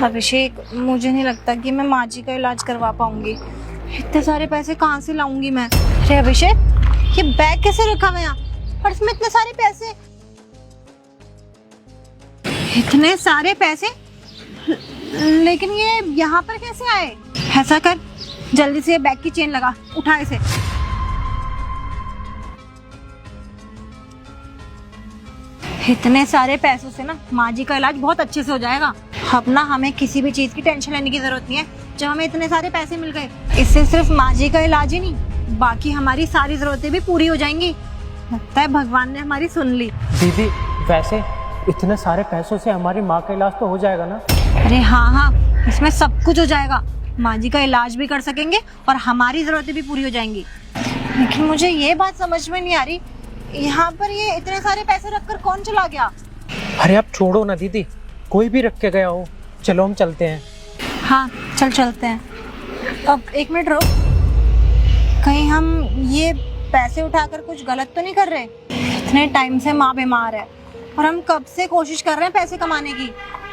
अभिषेक, मुझे नहीं लगता कि मैं माँ जी का इलाज करवा पाऊंगी। इतने सारे पैसे कहाँ से लाऊंगी मैं? अरे अभिषेक, ये बैग कैसे रखा हुआ है यहाँ और इसमें इतने सारे पैसे? इतने सारे पैसे, लेकिन ये यहाँ पर कैसे आए? ऐसा कर, जल्दी से बैग की चेन लगा, उठा इसे। इतने सारे पैसों से ना माँ जी का इलाज बहुत अच्छे से हो जाएगा। अब ना हमें किसी भी चीज की टेंशन लेने की जरूरत नहीं है जब हमें इतने सारे पैसे मिल गए। इससे सिर्फ माँ जी का इलाज ही नहीं, बाकी हमारी सारी जरूरतें भी पूरी हो जाएंगी। लगता है भगवान ने हमारी सुन ली। दीदी, वैसे इतने सारे पैसों से हमारी माँ का इलाज तो हो जाएगा ना? अरे हाँ हाँ, इसमें सब कुछ हो जाएगा। माँ जी का इलाज भी कर सकेंगे और हमारी जरूरतें भी पूरी हो जाएंगी। लेकिन मुझे ये बात समझ में नहीं आ रही, यहाँ पर ये इतने सारे पैसे रखकर कौन चला गया? अरे आप छोड़ो ना दीदी, कोई भी रख के गया हो। चलो हम चलते हैं। हाँ चल चलते हैं। अब एक मिनट रुक, कहीं हम ये पैसे उठाकर कुछ गलत तो नहीं कर रहे? इतने टाइम से माँ बीमार है और हम कब से कोशिश कर रहे हैं पैसे कमाने की,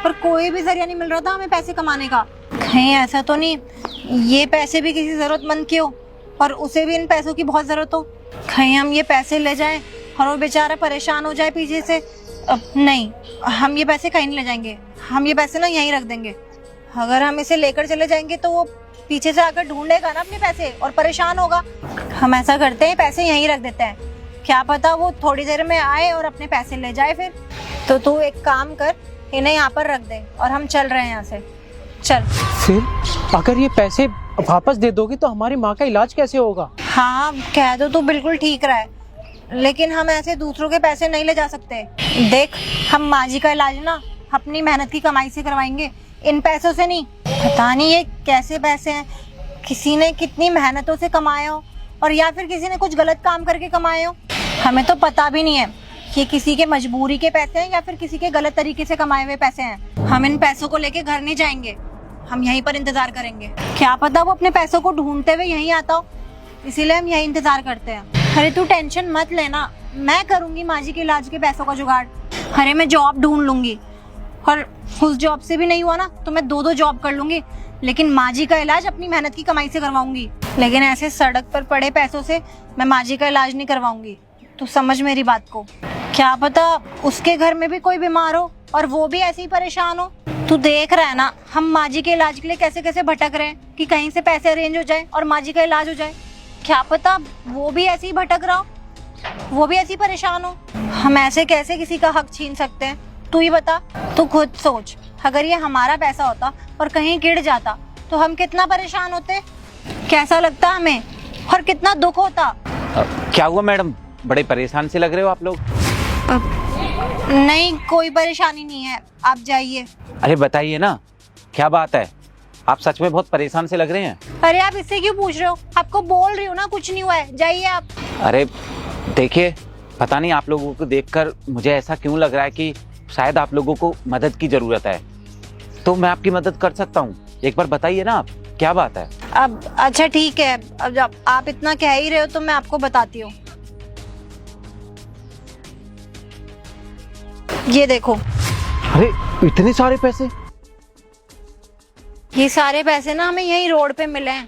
पर कोई भी जरिया नहीं मिल रहा था हमें पैसे कमाने का। कहीं ऐसा तो नहीं ये पैसे भी किसी जरूरतमंद के हो और उसे भी इन पैसों की बहुत जरूरत हो? कहीं हम ये पैसे ले जाएं और वो बेचारा परेशान हो जाए पीछे से? नहीं, हम ये पैसे कहीं नहीं ले जाएंगे। हम ये पैसे ना यहीं रख देंगे। अगर हम इसे लेकर चले जाएंगे तो वो पीछे से आकर ढूंढेगा ना अपने पैसे और परेशान होगा। हम ऐसा करते हैं, पैसे यहीं रख देते हैं, क्या पता वो थोड़ी देर में आए और अपने पैसे ले जाए फिर। तो तू एक काम कर, इन्हें यहाँ पर रख दे और हम चल रहे हैं यहाँ से। चल। फिर अगर ये पैसे वापस दे दोगी तो हमारी माँ का इलाज कैसे होगा? हाँ कह दो, तू बिल्कुल ठीक रहा है, लेकिन हम ऐसे दूसरों के पैसे नहीं ले जा सकते। देख, हम माँ जी का इलाज ना अपनी मेहनत की कमाई से करवाएंगे, इन पैसों से नहीं। पता नहीं ये कैसे पैसे हैं, किसी ने कितनी मेहनतों से कमाए हो और या फिर किसी ने कुछ गलत काम करके कमाए हो। हमें तो पता भी नहीं है कि किसी के मजबूरी के पैसे हैं या फिर किसी के गलत तरीके से कमाए हुए पैसे हैं। हम इन पैसों को लेके घर नहीं जाएंगे, हम यहीं पर इंतजार करेंगे। क्या पता वो अपने पैसों को ढूंढते हुए यहीं आता हो, इसीलिए हम यहीं इंतजार करते हैं। अरे तू टेंशन मत लेना, मैं करूंगी माँ जी के इलाज के पैसों का जुगाड़। अरे मैं जॉब ढूंढ लूंगी और उस जॉब से भी नहीं हुआ ना तो मैं 2-2 जॉब कर लूंगी, लेकिन माँ जी का इलाज अपनी मेहनत की कमाई से करवाऊंगी। लेकिन ऐसे सड़क पर पड़े पैसों से मैं माँ जी का इलाज नहीं करवाऊंगी। तू समझ मेरी बात को। क्या पता उसके घर में भी कोई बीमार हो और वो भी ऐसे ही परेशान हो। तू देख रहा है ना हम माँ जी के इलाज के लिए कैसे कैसे भटक रहे हैं कि कहीं से पैसे अरेंज हो जाए और माँ जी का इलाज हो जाए। क्या पता वो भी ऐसे ही भटक रहा हो, वो भी ऐसे ही परेशान हो। हम ऐसे कैसे किसी का हक छीन सकते हैं? तू ही बता, तू खुद सोच, अगर ये हमारा पैसा होता और कहीं गिर जाता तो हम कितना परेशान होते, कैसा लगता हमें और कितना दुख होता। क्या हुआ मैडम, बड़े परेशान से लग रहे हो आप लोग? नहीं कोई परेशानी नहीं है, आप जाइए। अरे बताइए ना, क्या बात है? आप सच में बहुत परेशान से लग रहे हैं। अरे आप इससे क्यों पूछ रहे हो? आपको बोल रही हूँ ना कुछ नहीं हुआ है, जाइए आप। अरे देखिए, पता नहीं आप लोगों को देखकर मुझे ऐसा क्यों लग रहा है कि शायद आप लोगों को मदद की जरूरत है, तो मैं आपकी मदद कर सकता हूँ। एक बार बताइए ना आप, क्या बात है? अब अच्छा ठीक है, अब जब आप इतना कह ही रहे हो तो मैं आपको बताती हूँ। ये देखो। अरे इतने सारे पैसे? ये सारे पैसे ना हमें यही रोड पे मिले हैं,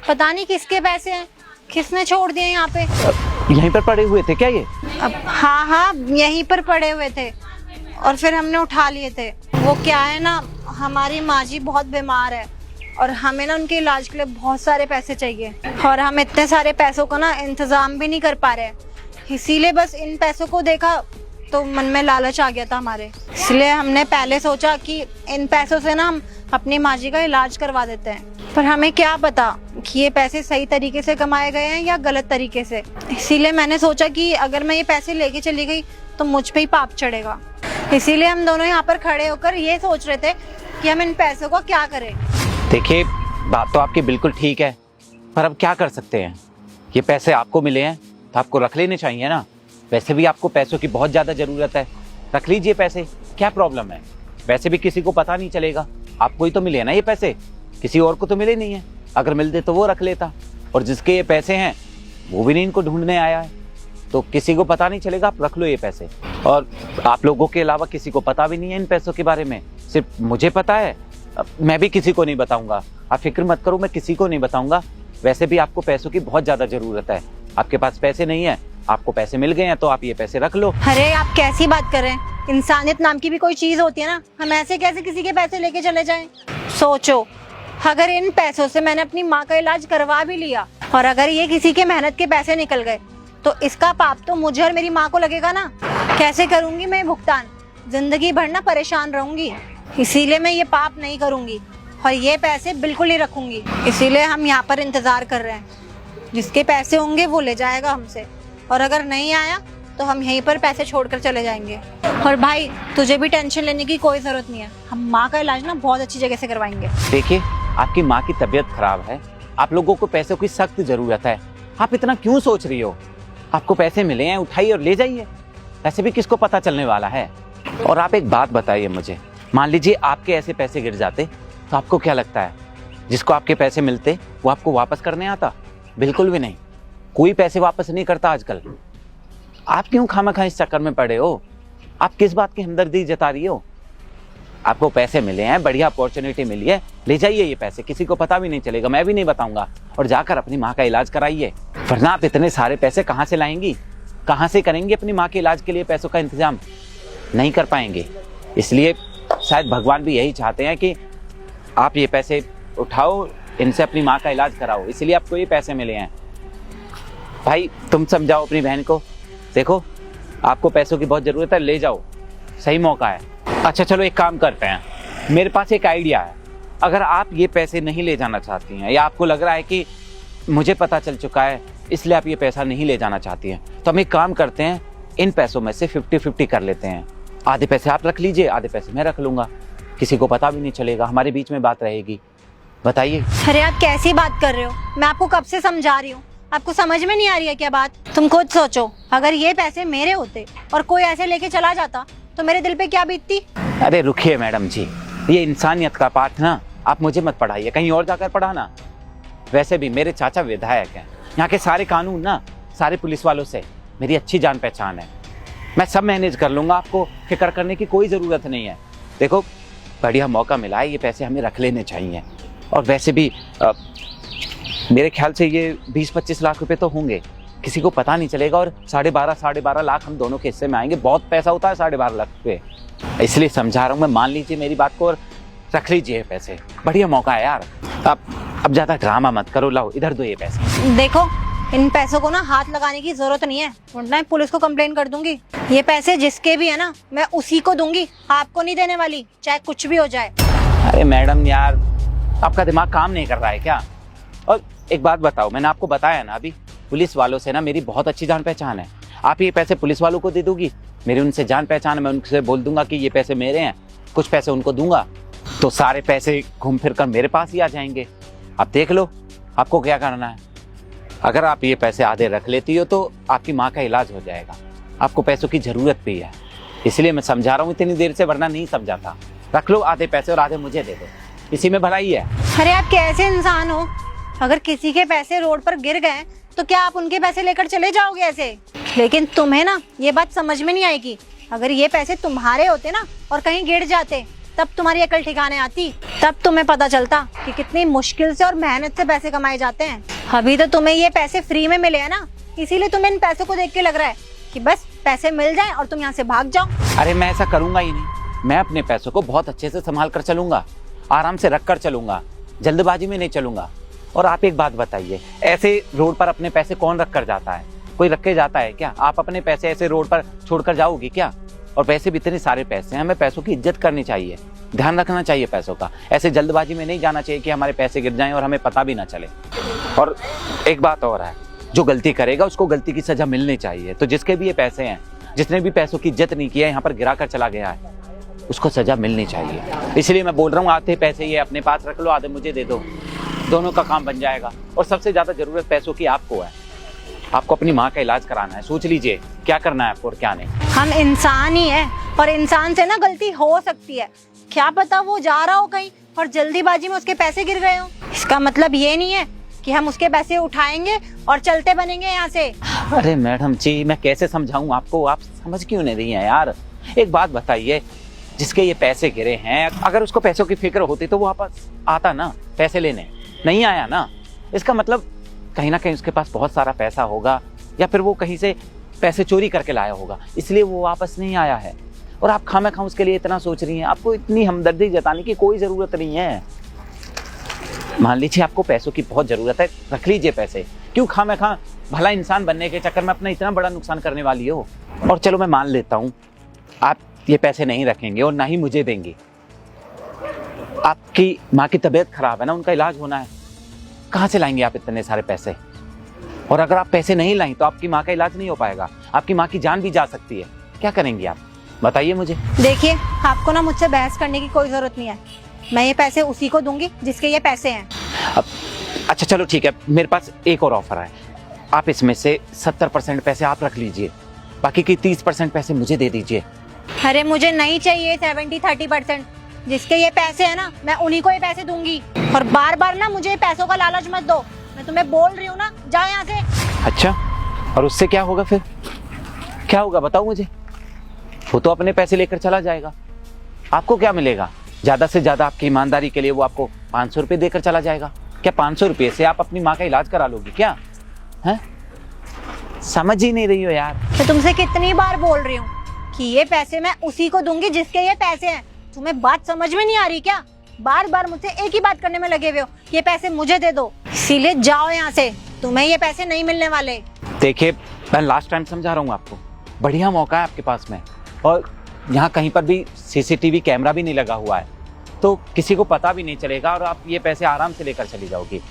पता नहीं किसके पैसे हैं, किसने छोड़ दिए यहाँ पे। यहीं पर पड़े हुए थे क्या ये? अब हाँ हाँ यहीं पर पड़े हुए थे और फिर हमने उठा लिए थे। वो क्या है ना, हमारी माँ जी बहुत बीमार है और हमें ना उनके इलाज के लिए बहुत सारे पैसे चाहिए और हम इतने सारे पैसों का ना इंतजाम भी नहीं कर पा रहे, इसीलिए बस इन पैसों को देखा तो मन में लालच आ गया था हमारे। इसलिए हमने पहले सोचा कि इन पैसों से ना हम अपनी माँ जी का इलाज करवा देते हैं, पर हमें क्या पता कि ये पैसे सही तरीके से कमाए गए हैं या गलत तरीके से। इसीलिए मैंने सोचा कि अगर मैं ये पैसे लेके चली गई तो मुझ पे ही पाप चढ़ेगा। इसीलिए हम दोनों यहाँ पर खड़े होकर ये सोच रहे थे कि हम इन पैसों को क्या करें। देखिए, बात तो आपकी बिल्कुल ठीक है, पर अब क्या कर सकते हैं? ये पैसे आपको मिले हैं तो आपको रख लेने चाहिए ना। वैसे भी आपको पैसों की बहुत ज़्यादा ज़रूरत है, रख लीजिए पैसे, क्या प्रॉब्लम है? वैसे भी किसी को पता नहीं चलेगा, आपको ही तो मिले ना ये पैसे, किसी और को तो मिले नहीं है। अगर मिलते तो वो रख लेता, और जिसके ये पैसे हैं वो भी नहीं इनको ढूंढने आया है, तो किसी को पता नहीं चलेगा। आप रख लो ये पैसे, और आप लोगों के अलावा किसी को पता भी नहीं है इन पैसों के बारे में, सिर्फ मुझे पता है मैं भी किसी को नहीं बताऊंगा, आप फिक्र मत करो, मैं किसी को नहीं बताऊंगा। वैसे भी आपको पैसों की बहुत ज्यादा जरूरत है, आपके पास पैसे नहीं है, आपको पैसे मिल गए हैं तो आप ये पैसे रख लो। अरे आप कैसी बात कर रहे हैं, इंसानियत नाम की भी कोई चीज होती है ना, हम ऐसे कैसे किसी के पैसे लेके चले जाएं? सोचो, अगर इन पैसों से मैंने अपनी माँ का इलाज करवा भी लिया और अगर ये किसी के मेहनत के पैसे निकल गए तो इसका पाप तो मुझे और मेरी माँ को लगेगा ना। कैसे करूंगी मैं भुगतान, जिंदगी भर ना परेशान रहूंगी। इसीलिए मैं ये पाप नहीं करूंगी और ये पैसे बिल्कुल नहीं रखूंगी। इसीलिए हम यहाँ पर इंतजार कर रहे हैं, जिसके पैसे होंगे वो ले जाएगा हमसे, और अगर नहीं आया तो हम यहीं पर पैसे छोड़कर चले जाएंगे। और भाई तुझे भी टेंशन लेने की कोई जरूरत नहीं है, हम माँ का इलाज ना बहुत अच्छी जगह से करवाएंगे। देखिए, आपकी माँ की तबीयत खराब है, आप लोगों को पैसों की सख्त जरूरत है, आप इतना क्यों सोच रही हो? आपको पैसे मिले हैं, उठाइए और ले जाइए, ऐसे भी किसको पता चलने वाला है। और आप एक बात बताइए मुझे, मान लीजिए आपके ऐसे पैसे गिर जाते तो आपको क्या लगता है, जिसको आपके पैसे मिलते वो आपको वापस करने आता? बिल्कुल भी नहीं, कोई पैसे वापस नहीं करता आजकल। आप क्यों खामखा इस चक्कर में पड़े हो? आप किस बात की हमदर्दी जता रही हो? आपको पैसे मिले हैं, बढ़िया अपॉर्चुनिटी मिली है, ले जाइए ये पैसे, किसी को पता भी नहीं चलेगा, मैं भी नहीं बताऊंगा, और जाकर अपनी माँ का इलाज कराइए। वरना आप इतने सारे पैसे कहाँ से लाएंगी, कहाँ से करेंगे अपनी माँ के इलाज के लिए पैसों का इंतजाम? नहीं कर पाएंगे। इसलिए शायद भगवान भी यही चाहते हैं कि आप ये पैसे उठाओ, इनसे अपनी माँ का इलाज कराओ, इसलिए आपको ये पैसे मिले हैं। भाई तुम समझाओ अपनी बहन को, देखो आपको पैसों की बहुत जरूरत है, ले जाओ, सही मौका है। अच्छा चलो एक काम करते हैं, मेरे पास एक आइडिया है। अगर आप ये पैसे नहीं ले जाना चाहती हैं, या आपको लग रहा है कि मुझे पता चल चुका है इसलिए आप ये पैसा नहीं ले जाना चाहती हैं, तो हम एक काम करते हैं, इन पैसों में से 50-50 कर लेते हैं। आधे पैसे आप रख लीजिए, आधे पैसे मैं रख लूंगा, किसी को पता भी नहीं चलेगा, हमारे बीच में बात रहेगी। बताइए। अरे आप कैसी बात कर रहे हो, मैं आपको कब से समझा रही हूँ, आपको समझ में नहीं आ रही है क्या बात? तुम खुद सोचो, अगर ये पैसे मेरे होते और कोई ऐसे लेके चला जाता तो मेरे दिल पे क्या बीतती? अरे रुकिए मैडम जी, ये इंसानियत का पाठ ना आप मुझे मत पढ़ाइए, कहीं और जाकर पढ़ाना। वैसे भी मेरे चाचा विधायक हैं, यहाँ के सारे कानून ना सारे पुलिस वालों से मेरी अच्छी जान पहचान है, मैं सब मैनेज कर लूंगा, आपको फिक्र करने की कोई ज़रूरत नहीं है। देखो बढ़िया मौका मिला है, ये पैसे हमें रख लेने चाहिए। और वैसे भी मेरे ख्याल से ये 20-25 लाख रुपए तो होंगे, किसी को पता नहीं चलेगा, और 12.5 लाख हम दोनों के हिस्से में आएंगे। बहुत पैसा होता है 12.5 लाख रुपए, इसलिए समझा रहा हूँ मैं, मान लीजिए मेरी बात को और रख लीजिए पैसे, बढ़िया मौका है यार। अब ज्यादा ड्रामा मत करो, लाओ इधर दो ये पैसे। देखो इन पैसों को ना हाथ लगाने की जरूरत नहीं है, वरना मैं पुलिस को कंप्लेन कर दूंगी। ये पैसे जिसके भी है ना, मैं उसी को दूंगी, आपको नहीं देने वाली, चाहे कुछ भी हो जाए। अरे मैडम यार, आपका दिमाग काम नहीं कर रहा है क्या? और एक बात बताओ, मैंने आपको बताया ना अभी, पुलिस वालों से ना मेरी बहुत अच्छी जान पहचान है। आप ये पैसे पुलिस वालों को दे दोगी, मेरी उनसे जान पहचान है, मैं उनसे बोल दूंगा कि ये पैसे मेरे हैं, कुछ पैसे उनको दूंगा, तो सारे पैसे घूम फिर कर मेरे पास ही आ जाएंगे। आप देख लो आपको क्या करना है। अगर आप ये पैसे आधे रख लेती हो तो आपकी माँ का इलाज हो जाएगा, आपको पैसों की जरूरत भी है, इसलिए मैं समझा रहा हूँ इतनी देर से, वरना नहीं समझाता। रख लो आधे पैसे और आधे मुझे दे दो, इसी में भलाई है। अरे आप कैसे इंसान हो, अगर किसी के पैसे रोड पर गिर गए तो क्या आप उनके पैसे लेकर चले जाओगे ऐसे? लेकिन तुम्हें ना ये बात समझ में नहीं आएगी, अगर ये पैसे तुम्हारे होते ना और कहीं गिर जाते, तब तुम्हारी अकल ठिकाने आती, तब तुम्हें पता चलता कि कितनी मुश्किल से और मेहनत से पैसे कमाए जाते हैं। अभी तो तुम्हें ये पैसे फ्री में मिले हैं ना, इसीलिए तुम्हें इन पैसों को देख के लग रहा है कि बस पैसे मिल जाएं और तुम यहाँ से भाग जाओ। अरे मैं ऐसा करूंगा ही नहीं, मैं अपने पैसों को बहुत अच्छे से संभाल कर चलूंगा, आराम से रख कर चलूंगा, जल्दबाजी में नहीं चलूंगा। और आप एक बात बताइए, ऐसे रोड पर अपने पैसे कौन रख कर जाता है? कोई रख के जाता है क्या? आप अपने पैसे ऐसे रोड पर छोड़कर जाओगी क्या? और पैसे भी इतने सारे पैसे हैं, हमें पैसों की इज्जत करनी चाहिए, ध्यान रखना चाहिए पैसों का, ऐसे जल्दबाजी में नहीं जाना चाहिए कि हमारे पैसे गिर जाएं और हमें पता भी ना चले। और एक बात और है, जो गलती करेगा उसको गलती की सजा मिलनी चाहिए। तो जिसके भी ये पैसे हैं, जिसने भी पैसों की इज्जत नहीं किया, यहाँ पर गिरा कर चला गया है, उसको सजा मिलनी चाहिए। इसलिए मैं बोल रहा हूँ आधे पैसे ये अपने पास रख लो, आधे मुझे दे दो, दोनों का काम बन जाएगा। और सबसे ज्यादा जरूरत पैसों की आपको है, आपको अपनी माँ का इलाज कराना है, सोच लीजिए क्या करना है आपको और क्या नहीं। हम इंसान ही है और इंसान से ना गलती हो सकती है, क्या पता वो जा रहा हो कहीं और जल्दीबाजी में उसके पैसे गिर गए हो, इसका मतलब ये नहीं है कि हम उसके पैसे उठाएंगे और चलते बनेंगे यहाँ से। अरे मैडम जी, मैं कैसे समझाऊं आपको, आप समझ क्यों नहीं रही हैं यार? एक बात बताइए, जिसके ये पैसे गिरे हैं, अगर उसको पैसों की फिक्र होती तो वो वापस आता ना पैसे लेने, नहीं आया ना। इसका मतलब कहीं ना कहीं उसके पास बहुत सारा पैसा होगा, या फिर वो कहीं से पैसे चोरी करके लाया होगा, इसलिए वो वापस नहीं आया है। और आप खामखा उसके लिए इतना सोच रही हैं। आपको इतनी हमदर्दी जताने की कोई ज़रूरत नहीं है। मान लीजिए आपको पैसों की बहुत ज़रूरत है, रख लीजिए पैसे। क्यों खामखा भला इंसान बनने के चक्कर में अपना इतना बड़ा नुकसान करने वाली हो। और चलो मैं मान लेता हूँ आप ये पैसे नहीं रखेंगे और ना ही मुझे देंगे। आपकी माँ की तबीयत खराब है ना, उनका इलाज होना है, कहाँ से लाएंगे आप इतने सारे पैसे? और अगर आप पैसे नहीं लाएं तो आपकी माँ का इलाज नहीं हो पाएगा, आपकी माँ की जान भी जा सकती है। क्या करेंगी आप, बताइए मुझे। देखिए, आपको ना मुझसे बहस करने की कोई जरूरत नहीं है। मैं ये पैसे उसी को दूंगी जिसके ये पैसे हैं। अच्छा चलो ठीक है, मेरे पास एक और ऑफर है। आप इसमें से 70% पैसे आप रख लीजिए, बाकी की 30% पैसे मुझे दे दीजिए। अरे मुझे नहीं चाहिए 70-30%। जिसके ये पैसे है ना, मैं उन्हीं को ये पैसे दूंगी। और बार बार ना मुझे पैसों का लालच मत दो, मैं तुम्हें बोल रही हूँ ना, जाओ यहाँ से। अच्छा, और उससे क्या होगा फिर? क्या होगा बताओ मुझे। वो तो अपने पैसे लेकर चला जाएगा, आपको क्या मिलेगा? ज्यादा से ज्यादा आपकी ईमानदारी के लिए वो आपको 500 रुपये देकर चला जाएगा। क्या 500 रुपये से आप अपनी माँ का इलाज करा लोगी क्या? हैं? समझ ही नहीं रही हो यार। मैं तुमसे कितनी बार बोल रही हूँ कि ये पैसे मैं उसी को दूंगी जिसके ये पैसे हैं। तुम्हें बात समझ में नहीं आ रही क्या? बार बार मुझसे एक ही बात करने में लगे हुए हो, ये पैसे मुझे दे दो। इसीलिए जाओ यहाँ से, तुम्हें ये पैसे नहीं मिलने वाले। देखिए, मैं लास्ट टाइम समझा रहा हूँ आपको, बढ़िया मौका है आपके पास में, और यहाँ कहीं पर भी CCTV कैमरा भी नहीं लगा हुआ है, तो किसी को पता भी नहीं चलेगा और आप ये पैसे आराम से लेकर चली जाओगी।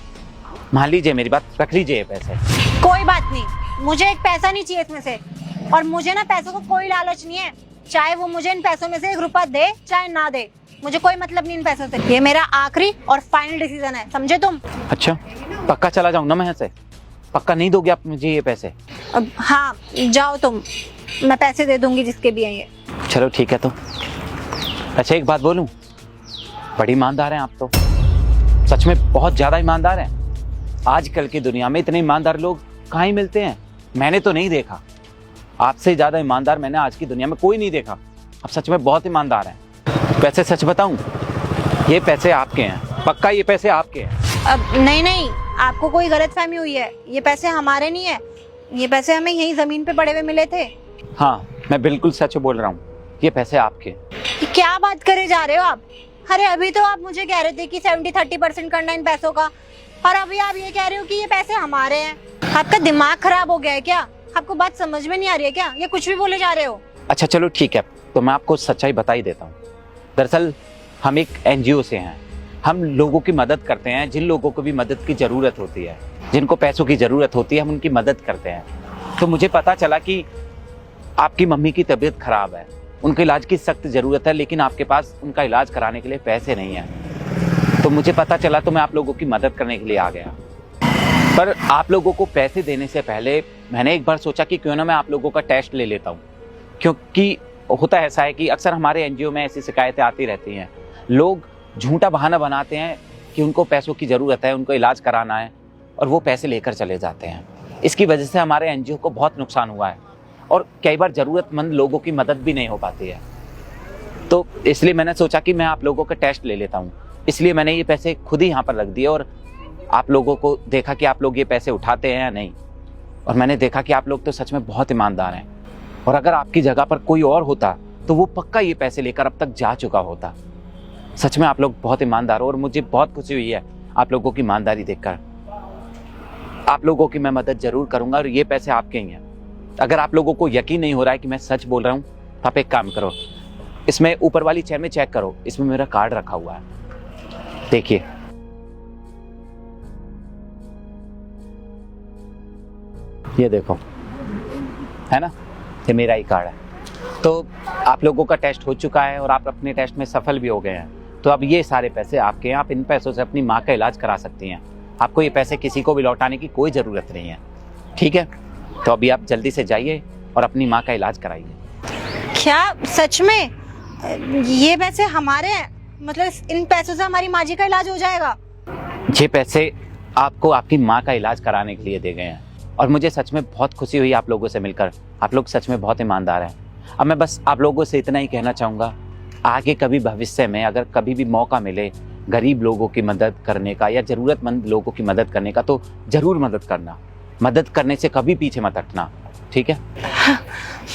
मान लीजिए मेरी बात, रख लीजिए ये पैसे। कोई बात नहीं, मुझे एक पैसा नहीं चाहिए इसमें से। और मुझे ना पैसों को कोई लालच नहीं है, चाहे वो मुझे इन पैसों में से 1 रुपया दे चाहे ना दे, मुझे कोई मतलब नहीं इन पैसों से। ये मेरा आखिरी और फाइनल डिसीजन है, समझे तुम? अच्छा, पक्का चला जाऊँ ना मैं यहाँ से? पक्का नहीं दोगे आप मुझे ये पैसे? अब हाँ, जाओ तुम, मैं पैसे दे दूंगी जिसके भी हैं ये। चलो ठीक है। तो अच्छा एक बात बोलूं, बड़ी ईमानदार हैं आप तो, सच में बहुत ज्यादा ईमानदार हैं। आजकल की दुनिया में इतने ईमानदार लोग कहाँ ही मिलते हैं, मैंने तो नहीं देखा। आपसे ज्यादा ईमानदार मैंने आज की दुनिया में कोई नहीं देखा। आप सच में बहुत ईमानदार हैं। वैसे सच बताऊं, ये पैसे आपके हैं, पक्का ये पैसे आपके हैं। अब नहीं, आपको कोई गलतफहमी हुई है, ये पैसे हमारे नहीं है। ये पैसे हमें यहीं जमीन पे पड़े हुए मिले थे। हाँ, मैं बिल्कुल सच बोल रहा हूँ, ये पैसे आपके। क्या बात करे जा रहे हो आप? अरे अभी तो आप मुझे कह रहे थे कि 70-30% करना इन पैसों का, और अभी आप ये कह रहे हो कि ये पैसे हमारे हैं। आपका दिमाग खराब हो गया है क्या? आपको बात समझ में नहीं आ रही है क्या? ये कुछ भी बोले जा रहे हो। अच्छा चलो ठीक है, तो मैं आपको सच्चाई बता ही देता हूँ। दरअसल हम एक NGO से हैं, हम लोगों की मदद करते हैं। जिन लोगों को भी मदद की ज़रूरत होती है, जिनको पैसों की ज़रूरत होती है, हम उनकी मदद करते हैं। तो मुझे पता चला कि आपकी मम्मी की तबीयत खराब है, उनके इलाज की सख्त ज़रूरत है, लेकिन आपके पास उनका इलाज कराने के लिए पैसे नहीं हैं। तो मुझे पता चला, तो मैं आप लोगों की मदद करने के लिए आ गया। पर आप लोगों को पैसे देने से पहले मैंने एक बार सोचा कि क्यों ना मैं आप लोगों का टेस्ट ले लेता हूँ, क्योंकि होता ऐसा है कि अक्सर हमारे NGO में ऐसी शिकायतें आती रहती हैं। लोग झूठा बहाना बनाते हैं कि उनको पैसों की ज़रूरत है, उनको इलाज कराना है, और वो पैसे लेकर चले जाते हैं। इसकी वजह से हमारे NGO को बहुत नुकसान हुआ है, और कई बार ज़रूरतमंद लोगों की मदद भी नहीं हो पाती है। तो इसलिए मैंने सोचा कि मैं आप लोगों का टेस्ट ले लेता हूँ। इसलिए मैंने ये पैसे खुद ही यहाँ पर रख दिए, और आप लोगों को देखा कि आप लोग ये पैसे उठाते हैं या नहीं। और मैंने देखा कि आप लोग तो सच में बहुत ईमानदार हैं, और अगर आपकी जगह पर कोई और होता तो वो पक्का ये पैसे लेकर अब तक जा चुका होता। सच में आप लोग बहुत ईमानदार हो, और मुझे बहुत खुशी हुई है आप लोगों की ईमानदारी देखकर। आप लोगों की मैं मदद जरूर करूंगा, और ये पैसे आपके ही हैं। अगर आप लोगों को यकीन नहीं हो रहा है कि मैं सच बोल रहा हूँ, तो आप एक काम करो, इसमें ऊपर वाली चेयर में चेक करो, इसमें मेरा कार्ड रखा हुआ है, देखिए। ये देखो, है ना, ये मेरा ही कार्ड है। तो आप लोगों का टेस्ट हो चुका है, और आप अपने टेस्ट में सफल भी हो गए हैं। तो अब ये सारे पैसे आपके हैं, आप इन पैसों से अपनी माँ का इलाज करा सकती हैं। आपको ये पैसे किसी को भी लौटाने की कोई ज़रूरत नहीं है, ठीक है? तो अभी आप जल्दी से जाइए और अपनी माँ का इलाज कराइए। क्या सच में ये पैसे हमारे हैं? मतलब इन पैसों से हमारी माँ जी का इलाज हो जाएगा? ये पैसे आपको आपकी माँ का इलाज कराने के लिए दे गए हैं, और मुझे सच में बहुत खुशी हुई आप लोगों से मिलकर। आप लोग सच में बहुत ईमानदार हैं। अब मैं बस आप लोगों से इतना ही कहना चाहूँगा, आगे कभी भविष्य में अगर कभी भी मौका मिले गरीब लोगों की मदद करने का या ज़रूरतमंद लोगों की मदद करने का तो ज़रूर मदद करना। मदद करने से कभी पीछे मत हटना, ठीक है?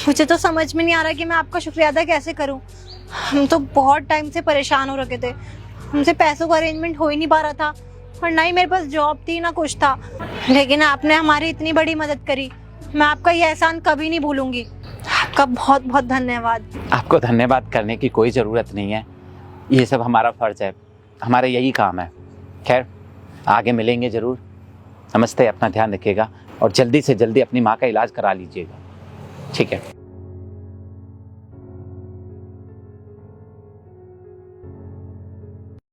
मुझे तो समझ में नहीं आ रहा कि मैं आपका शुक्रिया अदा कैसे करूं। हम तो बहुत टाइम से परेशान हो रखे थे, हमसे पैसों का अरेंजमेंट हो ही नहीं पा रहा था और ना ही मेरे पास जॉब थी ना कुछ था, लेकिन आपने हमारी इतनी बड़ी मदद करी। मैं आपका ये एहसान कभी नहीं भूलूंगी। आपका बहुत बहुत धन्यवाद। आपको धन्यवाद करने की कोई ज़रूरत नहीं है, ये सब हमारा फ़र्ज़ है, हमारा यही काम है। खैर आगे मिलेंगे ज़रूर। नमस्ते, अपना ध्यान रखिएगा और जल्दी से जल्दी अपनी माँ का इलाज करा लीजिएगा, ठीक है?